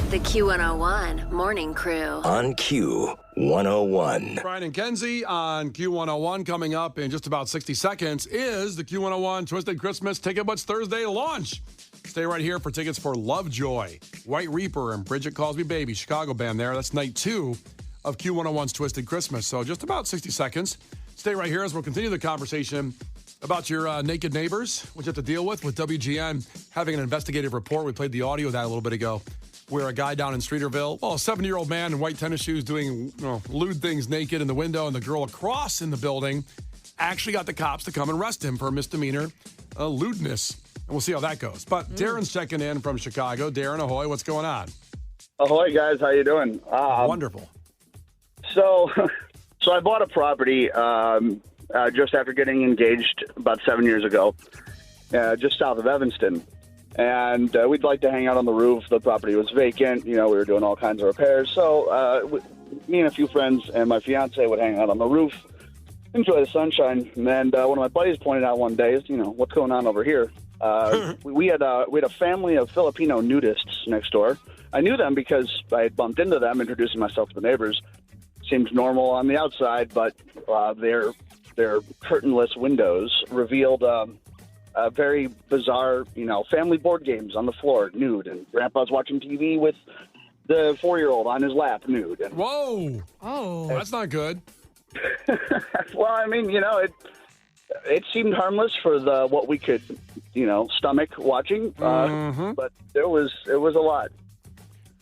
The Q101 Morning Crew. On Q101. Brian and Kenzie on Q101. Coming up in just about 60 seconds is the Q101 Twisted Christmas Ticket Butts Thursday launch. Stay right here for tickets for Lovejoy, White Reaper, and Bridget Calls Me Baby, Chicago band there. That's night 2 of Q101's Twisted Christmas. So just about 60 seconds. Stay right here as we'll continue the conversation about your naked neighbors, which you have to deal with WGN having an investigative report. We played the audio of that a little bit ago, where a guy down in Streeterville, a 70-year-old man in white tennis shoes doing lewd things naked in the window, and the girl across in the building actually got the cops to come and arrest him for misdemeanor lewdness. And we'll see how that goes. But Darren's checking in from Chicago. Darren, ahoy, what's going on? Ahoy, guys. How you doing? Wonderful. So I bought a property just after getting engaged about 7 years ago, just south of Evanston. And we'd like to hang out on the roof. The property was vacant. We were doing all kinds of repairs. So me and a few friends and my fiance would hang out on the roof, enjoy the sunshine. And then one of my buddies pointed out one day, what's going on over here? We had a family of Filipino nudists next door. I knew them because I had bumped into them, introducing myself to the neighbors. Seemed normal on the outside, but their curtainless windows revealed very bizarre, family board games on the floor, nude, and Grandpa's watching TV with the 4-year-old on his lap, nude. And, Whoa! Oh, that's not good. well, I mean, it seemed harmless for what we could, stomach watching, but it was a lot.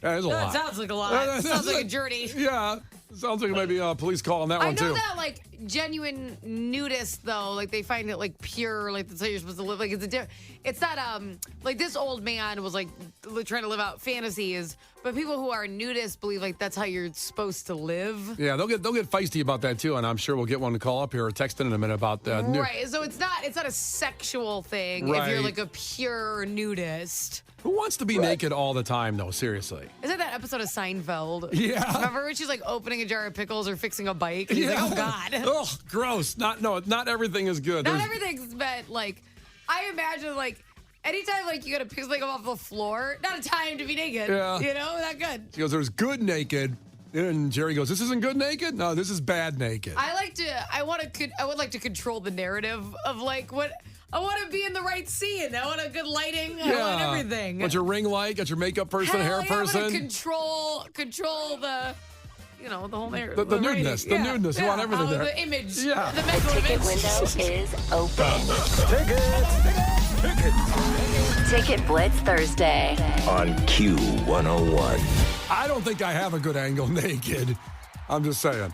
That is a lot. Sounds like a lot. Sounds like a journey. Yeah. Sounds like maybe a police call on that one, too. I know that, genuine nudists, though, they find it, pure, that's how you're supposed to live. It's not, this old man was, trying to live out fantasies, but people who are nudists believe, that's how you're supposed to live. Yeah, they'll get feisty about that, too, and I'm sure we'll get one to call up here or text in a minute about that. Right, so it's not a sexual thing if you're, a pure nudist. Who wants to be naked all the time, though? Seriously. Is that episode of Seinfeld? Yeah. Remember when she's opening a jar of pickles or fixing a bike? And he's like, oh, God. Oh, gross. Not everything is good. Not everything's meant, I imagine, anytime, you gotta pick something up off the floor, not a time to be naked. Yeah. Not good. She goes, there's good naked. And Jerry goes, this isn't good naked? No, this is bad naked. I would like to control the narrative of, what... I want to be in the right scene. I want a good lighting. I want everything. What's your ring light? Got your makeup person, hair person? I want to control the, the whole narrative. The nudeness. The nudeness. You want everything there. The image. Yeah. The mental Ticket image. window is open. Ticket Blitz Thursday. On Q101. I don't think I have a good angle naked. I'm just saying.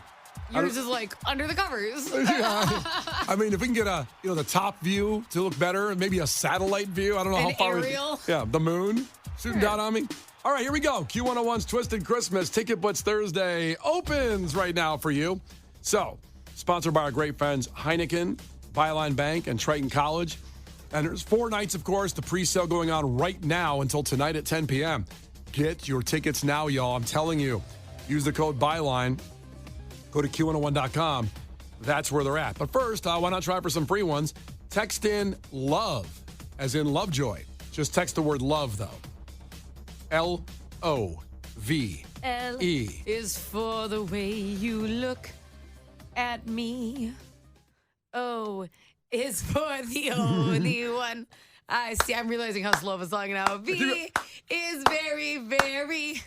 Yours is under the covers. Yeah. I mean, if we can get the top view to look better and maybe a satellite view. I don't know how far. Aerial. The moon shooting down on me. All right, here we go. Q101's Twisted Christmas Ticket Blitz Thursday opens right now for you. So, sponsored by our great friends Heineken, Byline Bank, and Triton College. And there's 4 nights, of course, the pre-sale going on right now until tonight at 10 p.m. Get your tickets now, y'all. I'm telling you. Use the code Byline. Go to Q101.com. That's where they're at. But first, why not try for some free ones? Text in LOVE, as in Lovejoy. Just text the word love, though. L-O-V-E. L is for the way you look at me. O is for the only one I see. I'm realizing how slow of a song now. V is very, very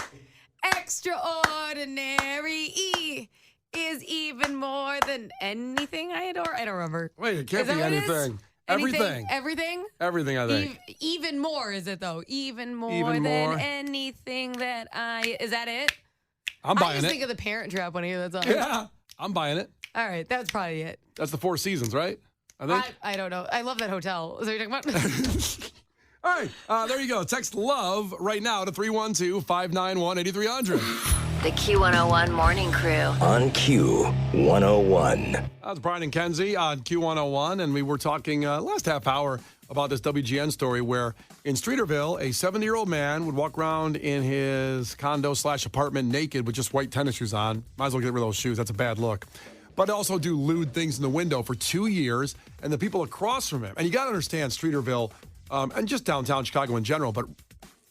extraordinary. E is even more than anything I adore. I don't remember. Wait, it can't be anything. Everything. Everything? Everything, I think. Even more, is it, though? Even more than anything that I... Is that it? I'm buying it. I just think of the Parent Trap when I hear that song. Yeah, I'm buying it. All right, that's probably it. That's the Four Seasons, right? I think. I don't know. I love that hotel. Is that what you're talking about? All right, there you go. Text LOVE right now to 312-591-8300. The Q101 Morning Crew. On Q101. That's Brian and Kenzie on Q101, and we were talking last half hour about this WGN story where in Streeterville, a 70-year-old man would walk around in his condo/apartment naked with just white tennis shoes on. Might as well get rid of those shoes. That's a bad look. But also do lewd things in the window for 2 years, and the people across from him. And you got to understand Streeterville, and just downtown Chicago in general, but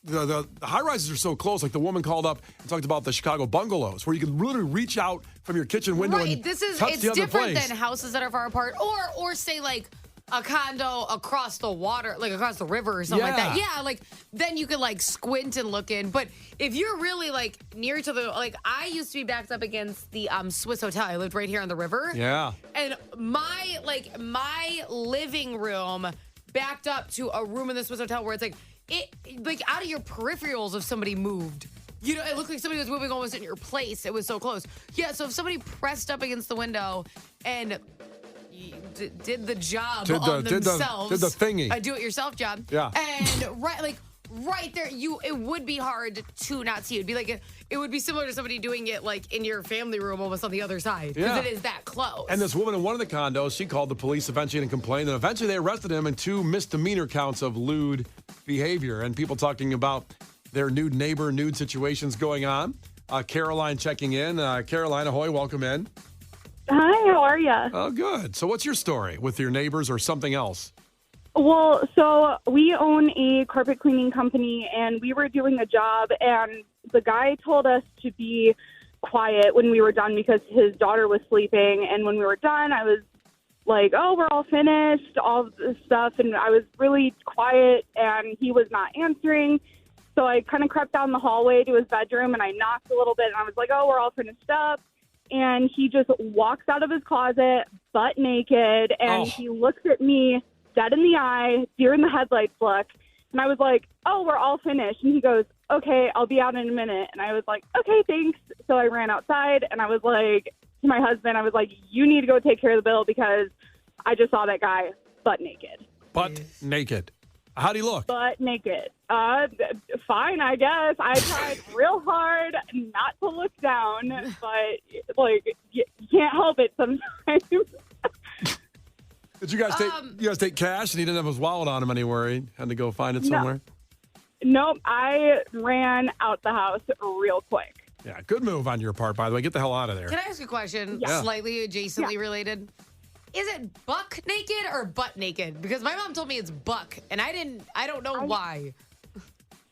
the high rises are so close. Like the woman called up and talked about the Chicago bungalows, where you can literally reach out from your kitchen window Right. and This is touch it's the other different place. than houses that are far apart, or say like a condo across the water, like across the river or something like that. Yeah. Yeah, like then you can like squint and look in. But if you're really like near to the I used to be backed up against the Swiss Hotel. I lived right here on the river. Yeah. And my living room backed up to a room in the Swiss Hotel where it's like out of your peripherals if somebody moved. You know, it looked like somebody was moving almost in your place. It was so close. Yeah, so if somebody pressed up against the window and did the job on themselves. Did the thingy. A do-it-yourself job. Yeah. And right there, it would be hard to not see. It would be similar to somebody doing it like in your family room almost on the other side. Because Yeah. it is that close. And this woman in one of the condos, she called the police eventually and complained. And eventually they arrested him in 2 misdemeanor counts of lewd behavior. And people talking about their nude neighbor, nude situations going on. Caroline checking in. Caroline, ahoy, welcome in. Hi, how are you? Oh, good. So what's your story with your neighbors or something else? Well, so we own a carpet cleaning company, and we were doing a job, and the guy told us to be quiet when we were done because his daughter was sleeping. And when we were done, I was like, oh, we're all finished, all this stuff. And I was really quiet, and he was not answering. So I kind of crept down the hallway to his bedroom, and I knocked a little bit, and I was like, oh, we're all finished up. And he just walks out of his closet, butt naked, and he looks at me dead in the eye, deer in the headlights look. And I was like, oh, we're all finished. And he goes, okay, I'll be out in a minute. And I was like, okay, thanks. So I ran outside, and I was like, to my husband, I was like, you need to go take care of the bill because I just saw that guy butt naked. Butt naked. How'd he look? Butt naked. Fine, I guess. I tried real hard not to look down, but like you can't help it sometimes. Did you guys take cash and he didn't have his wallet on him anywhere? He had to go find it somewhere? Nope. I ran out the house real quick. Yeah, good move on your part, by the way. Get the hell out of there. Can I ask a question? Yeah. Slightly adjacently related. Is it buck naked or butt naked? Because my mom told me it's buck, and I don't know why.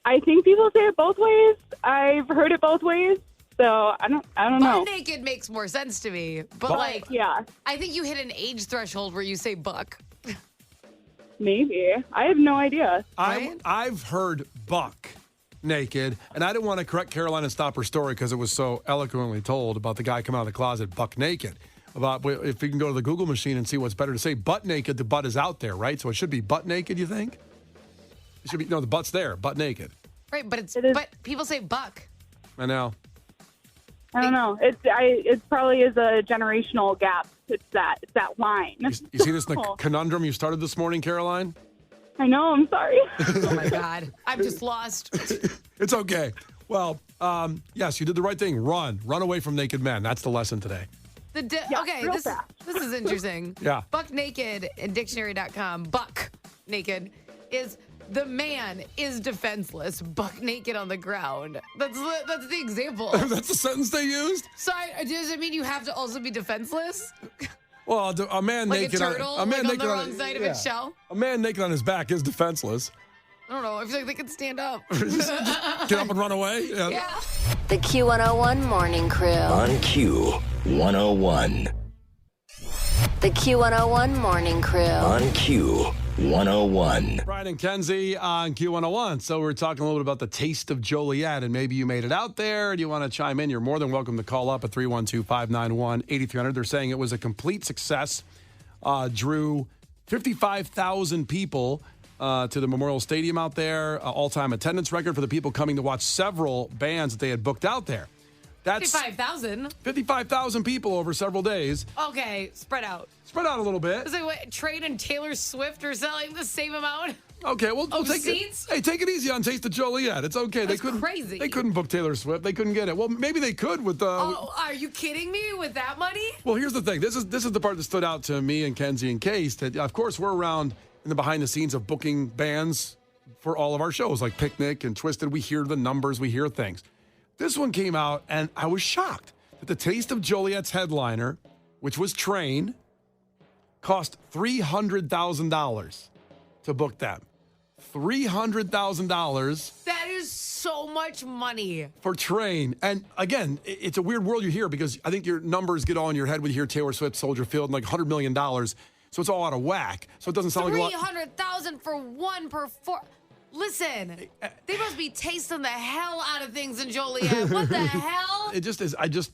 I think people say it both ways. I've heard it both ways, so I don't know. Butt naked makes more sense to me, but yeah, I think you hit an age threshold where you say buck. maybe. I have no idea. I've heard buck naked, and I didn't want to correct Caroline and stop her story because it was so eloquently told about the guy coming out of the closet buck naked. About if you can go to the Google machine and see what's better to say. Butt naked, the butt is out there, right? So it should be butt naked, you think? It should be, no, the butt's there, butt naked. Right, but but people say buck. I know. I don't know. It probably is a generational gap. It's that line. You see this conundrum you started this morning, Caroline? I know. I'm sorry. Oh my God, I'm just lost. It's okay. Well, yes, you did the right thing. Run away from naked men. That's the lesson today. Okay, this is interesting. Yeah. Buck naked in dictionary.com. Buck naked is the man is defenseless, buck naked on the ground. That's the example. That's the sentence they used? So does it mean you have to also be defenseless? Well, a man Like naked a turtle, on the wrong side of its shell? A man naked on his back is defenseless. I don't know. I feel like they could stand up. Get up and run away? Yeah. The Q101 Morning Crew. On Q101. The Q101 Morning Crew. On Q101. Brian and Kenzie on Q101. So we're talking a little bit about the taste of Joliet, and maybe you made it out there. Do you want to chime in? You're more than welcome to call up at 312-591-8300. They're saying it was a complete success. Drew 55,000 people to the Memorial Stadium out there. All-time attendance record for the people coming to watch several bands that they had booked out there. That's 55,000? 55,000 people over several days. Okay, spread out. Spread out a little bit. Is it what, Trade and Taylor Swift are selling the same amount? Okay, we'll take seats? it. Hey, take it easy on Taste of Joliet. It's okay. That's crazy. They couldn't book Taylor Swift. They couldn't get it. Well, maybe they could with the. Oh, are you kidding me with that money? Well, here's the thing. This is the part that stood out to me and Kenzie and Case. That of course we're around in the behind the scenes of booking bands for all of our shows, like Picnic and Twisted. We hear the numbers. We hear things. This one came out, and I was shocked that the Taste of Joliet's headliner, which was Train, cost $300,000 to book them. $300,000 That is so much money. for Train. And again, it's a weird world you hear because I think your numbers get all in your head when you hear Taylor Swift, Soldier Field, and like $100 million. So it's all out of whack. So it doesn't sound like a lot. 300,000 for one Listen, they must be tasting the hell out of things in Joliet. What the hell? It just is. I just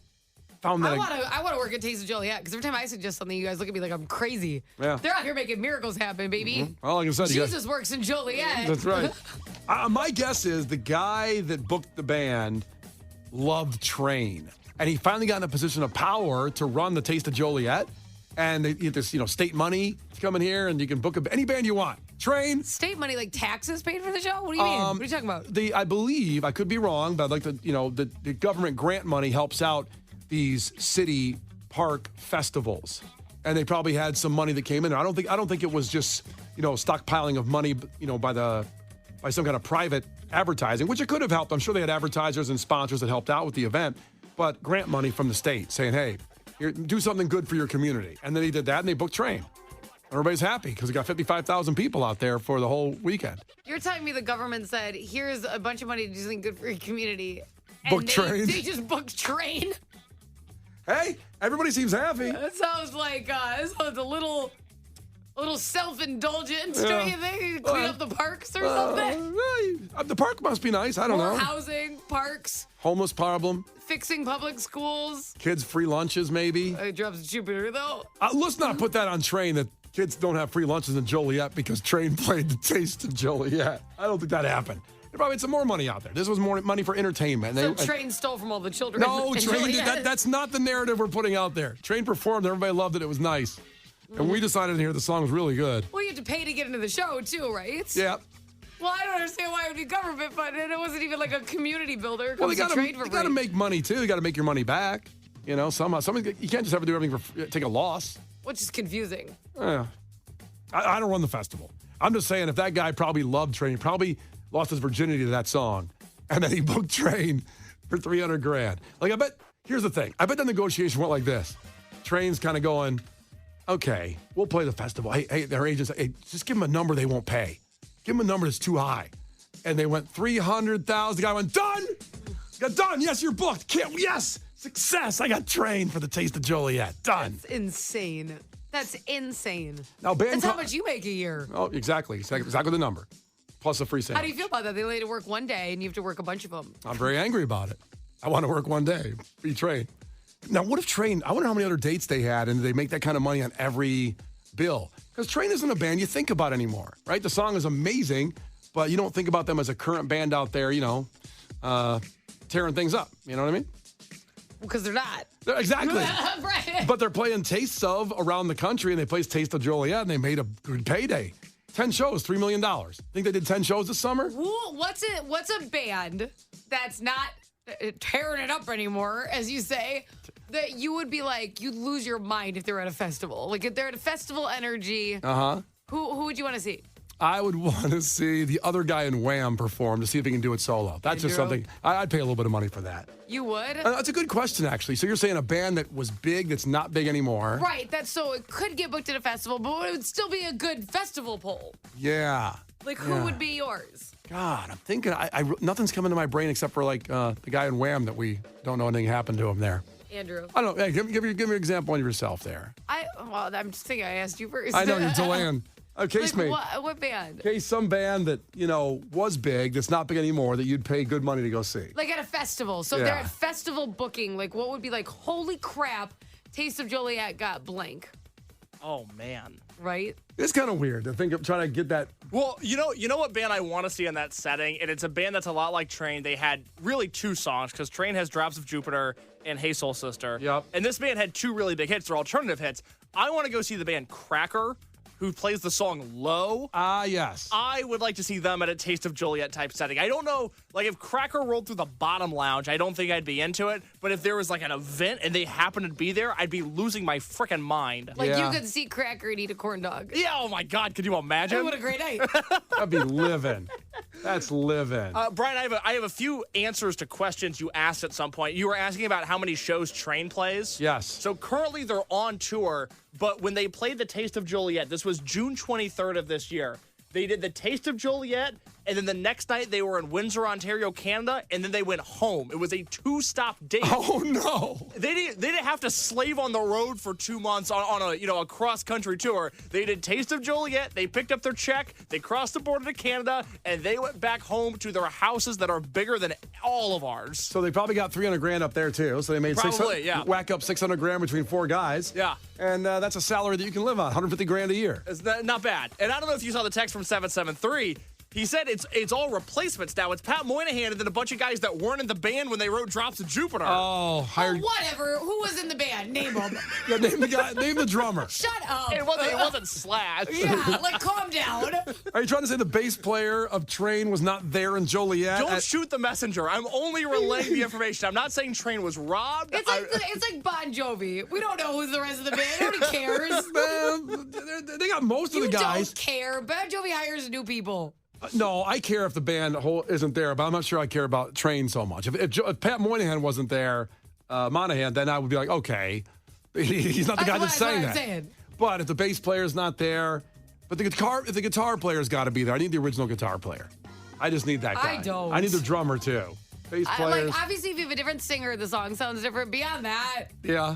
found that. I want to work at Taste of Joliet because every time I suggest something, you guys look at me like I'm crazy. Yeah. They're out here making miracles happen, baby. Mm-hmm. Well, like I said, Jesus works in Joliet. That's right. My guess is the guy that booked the band loved Train, and he finally got in a position of power to run the Taste of Joliet. And they get this, state money to come in here, and you can book any band you want. Train. State money, like taxes paid for the show? What do you mean? What are you talking about? I believe, I could be wrong, but I'd like to, the government grant money helps out these city park festivals. And they probably had some money that came in. I don't think it was just, stockpiling of money, by some kind of private advertising, which it could have helped. I'm sure they had advertisers and sponsors that helped out with the event, but grant money from the state saying, hey, do something good for your community. And then he did that, and they booked Train. Everybody's happy because we got 55,000 people out there for the whole weekend. You're telling me the government said, here's a bunch of money to do something good for your community. Book And Train. They just booked Train. Hey, everybody seems happy. That sounds like a little self-indulgent, don't you think? Clean up the parks or something? The park must be nice. I don't know. More housing, parks, Homeless problem. fixing public schools. Kids free lunches, maybe. It drops Jupiter, though. Let's not put that on Train that kids don't have free lunches in Joliet because Train played the Taste of Joliet. I don't think that happened. They probably had some more money out there. This was more money for entertainment. So Train stole from all the children. No, in Train did Joliet. that's not the narrative we're putting out there. Train performed. Everybody loved it. It was nice. And we decided here the song was really good. Well, you have to pay to get into the show, too, right? Yeah. Well, I don't understand why it would be government funded. It wasn't even like a community builder. Well, you got to to make money, too. You got to make your money back. Somehow. You can't just have to do everything take a loss. Which is confusing. I don't run the festival. I'm just saying if that guy probably loved Train, he probably lost his virginity to that song. And then he booked Train for $300,000. Like, I bet, here's the thing. I bet the negotiation went like this. Train's kind of going, okay, we'll play the festival. Hey, their agents, hey, just give them a number they won't pay. Give them a number that's too high. And they went $300,000. The guy went, done. Got done. Yes, you're booked. Yes. Success. I got Train for the Taste of Joliet. Done. That's insane. That's insane. Now, That's how much you make a year. Oh, exactly the number. Plus a free sandwich. How do you feel about that? They let you work one day and you have to work a bunch of them. I'm very angry about it. I want to work one day. Be Train. Now, what if Train, I wonder how many other dates they had, and they make that kind of money on every bill? Because Train isn't a band you think about anymore, right? The song is amazing, but you don't think about them as a current band out there, tearing things up. You know what I mean? Because they're not. Exactly. Right. But they're playing Tastes of around the country, and they played Taste of Joliet, and they made a good payday. 10 shows, $3 million. Think they did 10 shows this summer? What's a band that's not tearing it up anymore, as you say, that you would be like, you'd lose your mind if they're at a festival? Like, if they're at a festival energy, who would you want to see? I would want to see the other guy in Wham perform to see if he can do it solo. That's just something, I'd pay a little bit of money for that. You would? That's a good question, actually. So you're saying a band that was big that's not big anymore. Right, so it could get booked at a festival, but it would still be a good festival poll. Yeah. Like, who would be yours? God, I'm thinking, nothing's coming to my brain except for the guy in Wham that we don't know anything happened to him there. Andrew. I don't know. Hey, give me an example on yourself there. I'm just thinking I asked you first. I know, you're delaying. Case mate. What band? Okay, some band that, was big, that's not big anymore, that you'd pay good money to go see. Like at a festival. So if they're at festival booking, like what would be like, holy crap, Taste of Joliet got blank. Oh, man. Right? It's kind of weird to think of trying to get that. Well, you know what band I want to see in that setting? And it's a band that's a lot like Train. They had really two songs because Train has Drops of Jupiter and Hey Soul Sister. Yep. And this band had two really big hits. They're alternative hits. I want to go see the band Cracker, who plays the song Low. Yes. I would like to see them at a Taste of Joliet type setting. I don't know, if Cracker rolled through the bottom lounge, I don't think I'd be into it. But if there was an event and they happened to be there, I'd be losing my freaking mind. Like you could see Cracker and eat a corn dog. Yeah, oh my God, could you imagine? What a great night. That'd be living. That's living. Brian, I have a few answers to questions you asked at some point. You were asking about how many shows Train plays. Yes. So currently they're on tour, but when they played the Taste of Joliet, this was June 23rd of this year, They did the Taste of Joliet, and then the next night they were in Windsor, Ontario, Canada, and then they went home. It was a 2-stop date. Oh, no. They didn't have to slave on the road for 2 months on a cross-country tour. They did Taste of Joliet, they picked up their check, they crossed the border to Canada, and they went back home to their houses that are bigger than all of ours. So they probably got $300,000 up there, too. So they made whack up $600,000 between 4 guys. Yeah. And that's a salary that you can live on, $150,000 a year. It's not bad. And I don't know if you saw the text from 773. He said it's all replacements now. It's Pat Moynihan and then a bunch of guys that weren't in the band when they wrote Drops of Jupiter. Oh, hired. Oh, whatever. Who was in the band? Name them. Yeah, name the guy. Name the drummer. Shut up. It wasn't Slash. Yeah, like calm down. Are you trying to say the bass player of Train was not there in Joliet? Don't shoot the messenger. I'm only relaying the information. I'm not saying Train was robbed. It's like Bon Jovi. We don't know who's the rest of the band. Nobody cares. Man, they got most of the guys. You don't care. Bon Jovi hires new people. No, I care if the band isn't there, but I'm not sure I care about Train so much. If Pat Moynihan wasn't there, Monahan, then I would be like, okay, he's not the guy that's saying that. But if the bass player's not there, but if the guitar player's got to be there. I need the original guitar player. I just need that guy. I don't. I need the drummer too. Bass players. Obviously, if you have a different singer, the song sounds different. Beyond that, Yeah.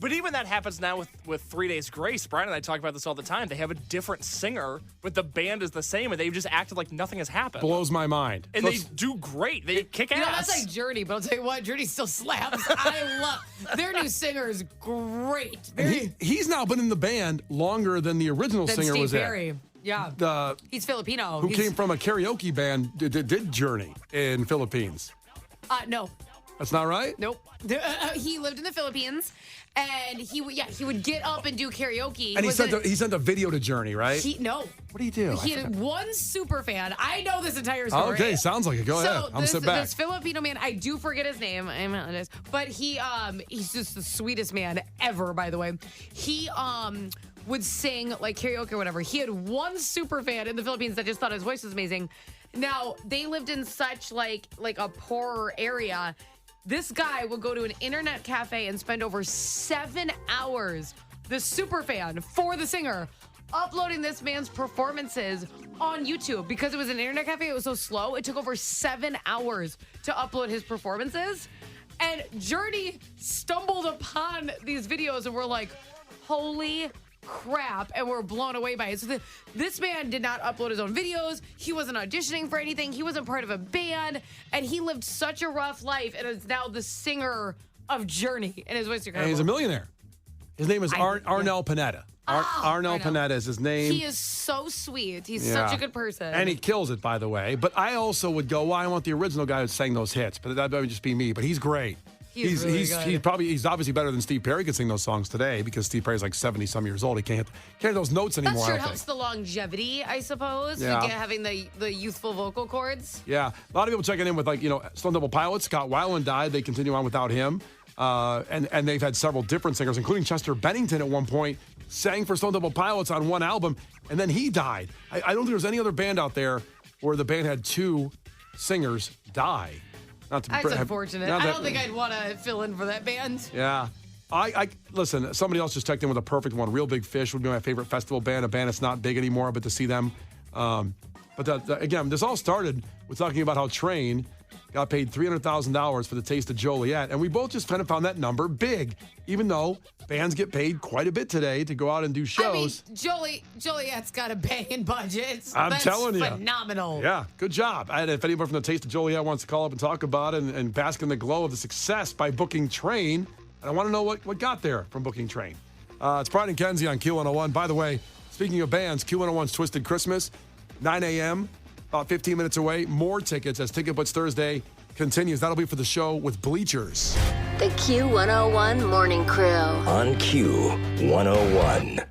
But even that happens now with 3 Days Grace. Brian and I talk about this all the time. They have a different singer, but the band is the same, and they've just acted like nothing has happened. Blows my mind. And they do great. They kick ass. that's like Journey, but I'll tell you what, Journey still slaps. I love their new singer is great. He's now been in the band longer than the original singer Steve was Perry. there. Yeah. He's Filipino. Who came from a karaoke band, did Journey in Philippines. No. That's not right? Nope. He lived in the Philippines, and he would get up and do karaoke. And he sent a video to Journey, right? No. What do you do? He had one super fan. I know this entire story. Okay, sounds like it. Go ahead. I'm sit back. This Filipino man, I do forget his name. I apologize. But he's just the sweetest man ever, by the way. He would sing like karaoke or whatever. He had one super fan in the Philippines that just thought his voice was amazing. Now, they lived in such like a poorer area. This guy would go to an internet cafe and spend over 7 hours, the super fan for the singer, uploading this man's performances on YouTube. Because it was an internet cafe, it was so slow. It took over 7 hours to upload his performances. And Journey stumbled upon these videos and were like, holy crap, and we're blown away by it. So this man did not upload his own videos. He wasn't auditioning for anything. He wasn't part of a band, and he lived such a rough life and is now the singer of Journey. And his voice is incredible. And he's a millionaire. His name is Arnel Pineda. Arnel Pineda is his name. He is so sweet. He's such a good person. And he kills it, by the way. But I also would go, well, I want the original guy who sang those hits. But that would just be me. But he's great. He's really good. He's obviously better than Steve Perry could sing those songs today because Steve Perry's like 70-some years old. He can't hit those notes anymore. That sure helps the longevity, I suppose. Yeah. Having the youthful vocal cords. Yeah. A lot of people checking in with Stone Temple Pilots. Scott Weiland died. They continue on without him. And they've had several different singers, including Chester Bennington at one point, sang for Stone Temple Pilots on one album, and then he died. I don't think there's any other band out there where the band had 2 singers die. That's unfortunate. I don't think I'd want to fill in for that band. Yeah. I listen, somebody else just checked in with a perfect one. Real Big Fish would be my favorite festival band, a band that's not big anymore, but to see them. Again, this all started with talking about how Train got paid $300,000 for the Taste of Joliet, and we both just kind of found that number big, even though bands get paid quite a bit today to go out and do shows. I mean, Joliet's got a banging budget. I'm telling you. Phenomenal. Yeah, good job. And if anybody from the Taste of Joliet wants to call up and talk about it and bask in the glow of the success by booking Train, I want to know what got there from booking Train. It's Brian and Kenzie on Q101. By the way, speaking of bands, Q101's Twisted Christmas, 9 a.m., about 15 minutes away. More tickets as Ticket Butts Thursday continues. That'll be for the show with Bleachers. The Q101 Morning Crew. On Q101.